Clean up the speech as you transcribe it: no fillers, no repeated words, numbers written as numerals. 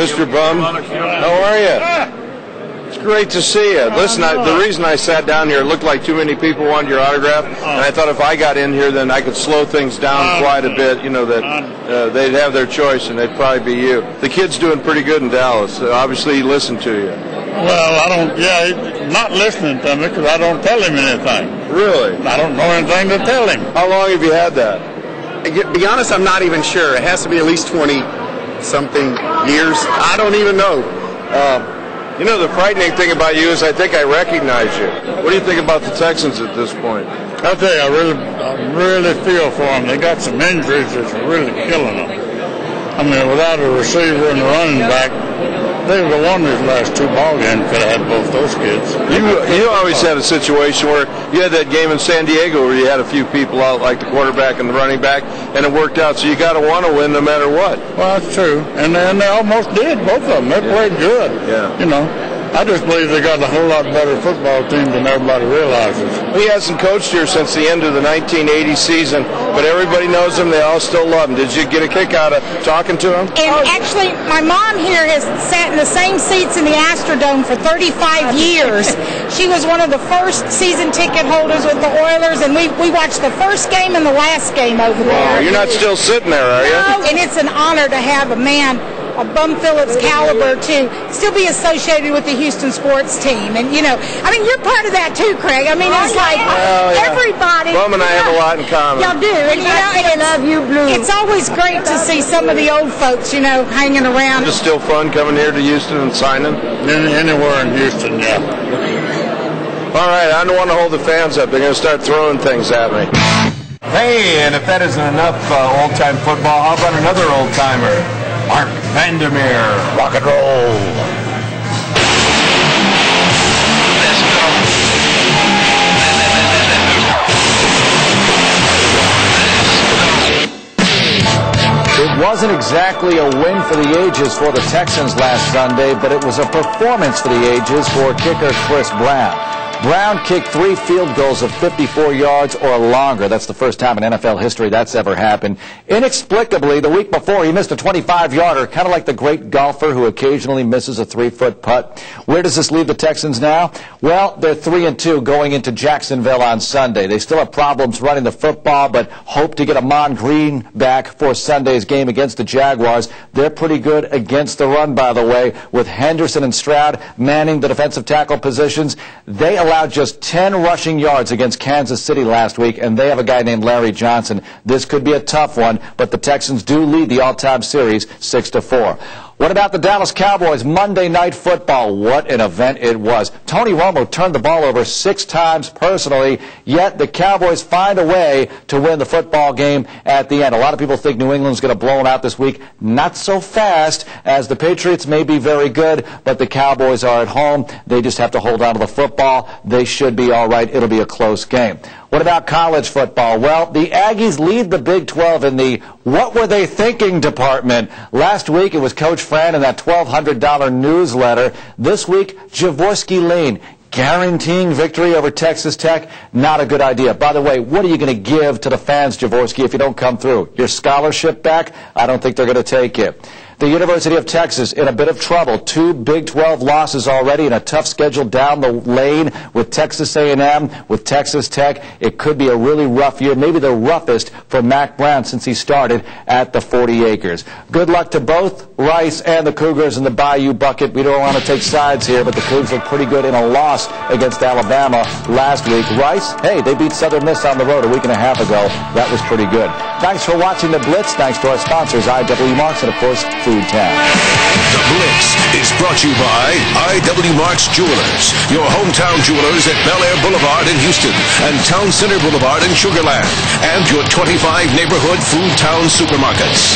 Mr. Bum. How are you? It's great to see you. Listen, the reason I sat down here, it looked like too many people wanted your autograph, and I thought if I got in here, then I could slow things down quite a bit, you know, that they'd have their choice, and they'd probably be you. The kid's doing pretty good in Dallas. Obviously, he listened to you. Well, he's not listening to me because I don't tell him anything. Really? I don't know anything to tell him. How long have you had that? To be honest, I'm not even sure. It has to be at least 20-something years. I don't even know. You know, the frightening thing about you is I think I recognize you. What do you think about the Texans at this point? I'll tell you, I really feel for them. They got some injuries that's really killing them. I mean, without a receiver and a running back, they would have won these last two ball games. Could have had both those kids. You always had a situation where you had that game in San Diego where you had a few people out, like the quarterback and the running back, and it worked out. So you got to want to win no matter what. Well, that's true, and they almost did, both of them. They played good. Yeah. You know, I just believe they got a whole lot better football team than everybody realizes. He hasn't coached here since the end of the 1980 season, but everybody knows him. They all still love him. Did you get a kick out of talking to him? And actually, my mom here has sat in the same seats in the Astrodome for 35 years. She was one of the first season ticket holders with the Oilers, and we watched the first game and the last game over there. Oh, you're not still sitting there, are you? No, and it's an honor to have a man of Bum Phillips' caliber to still be associated with the Houston sports team. And, you know, I mean, you're part of that too, Craig. I mean, it's like everybody. Bum and I have a lot in common. Y'all do. And, you know, and love you, Blue. It's always great to see some of the old folks, you know, hanging around. It's still fun coming here to Houston and signing? Anywhere in Houston, yeah. All right, I don't want to hold the fans up. They're going to start throwing things at me. Hey, and if that isn't enough old-time football, how about another old-timer? Mark Vandermeer, rock and roll. It wasn't exactly a win for the ages for the Texans last Sunday, but it was a performance for the ages for kicker Chris Brown. Brown kicked 3 field goals of 54 yards or longer. That's the first time in NFL history that's ever happened. Inexplicably, the week before, he missed a 25-yarder, kind of like the great golfer who occasionally misses a 3-foot putt. Where does this leave the Texans now? Well, they're 3-2 going into Jacksonville on Sunday. They still have problems running the football, but hope to get Ahman Green back for Sunday's game against the Jaguars. They're pretty good against the run, by the way, with Henderson and Stroud manning the defensive tackle positions. They allowed just 10 rushing yards against Kansas City last week, and they have a guy named Larry Johnson. This could be a tough one, but the Texans do lead the all-time series 6-4. What about the Dallas Cowboys? Monday Night Football. What an event it was. Tony Romo turned the ball over 6 times personally, yet the Cowboys find a way to win the football game at the end. A lot of people think New England's going to blow them out this week. Not so fast, as the Patriots may be very good, but the Cowboys are at home. They just have to hold on to the football. They should be all right. It'll be a close game. What about college football? Well, the Aggies lead the Big 12 in the what were they thinking department. Last week it was Coach Fran and that $1,200 newsletter. This week, Jaworski Lane guaranteeing victory over Texas Tech. Not a good idea. By the way, what are you going to give to the fans, Jaworski, if you don't come through? Your scholarship back? I don't think they're going to take it. The University of Texas in a bit of trouble. 2 Big 12 losses already and a tough schedule down the lane with Texas A&M, with Texas Tech. It could be a really rough year, maybe the roughest for Mack Brown since he started at the 40 acres. Good luck to both Rice and the Cougars in the Bayou Bucket. We don't want to take sides here, but the Cougs look pretty good in a loss against Alabama last week. Rice, hey, they beat Southern Miss on the road a week and a half ago. That was pretty good. Thanks for watching the Blitz. Thanks to our sponsors, I.W. Marks, and of course, Food Town. The Blitz is brought to you by I.W. Marks Jewelers, your hometown jewelers at Bel Air Boulevard in Houston and Town Center Boulevard in Sugar Land, and your 25 neighborhood Food Town supermarkets.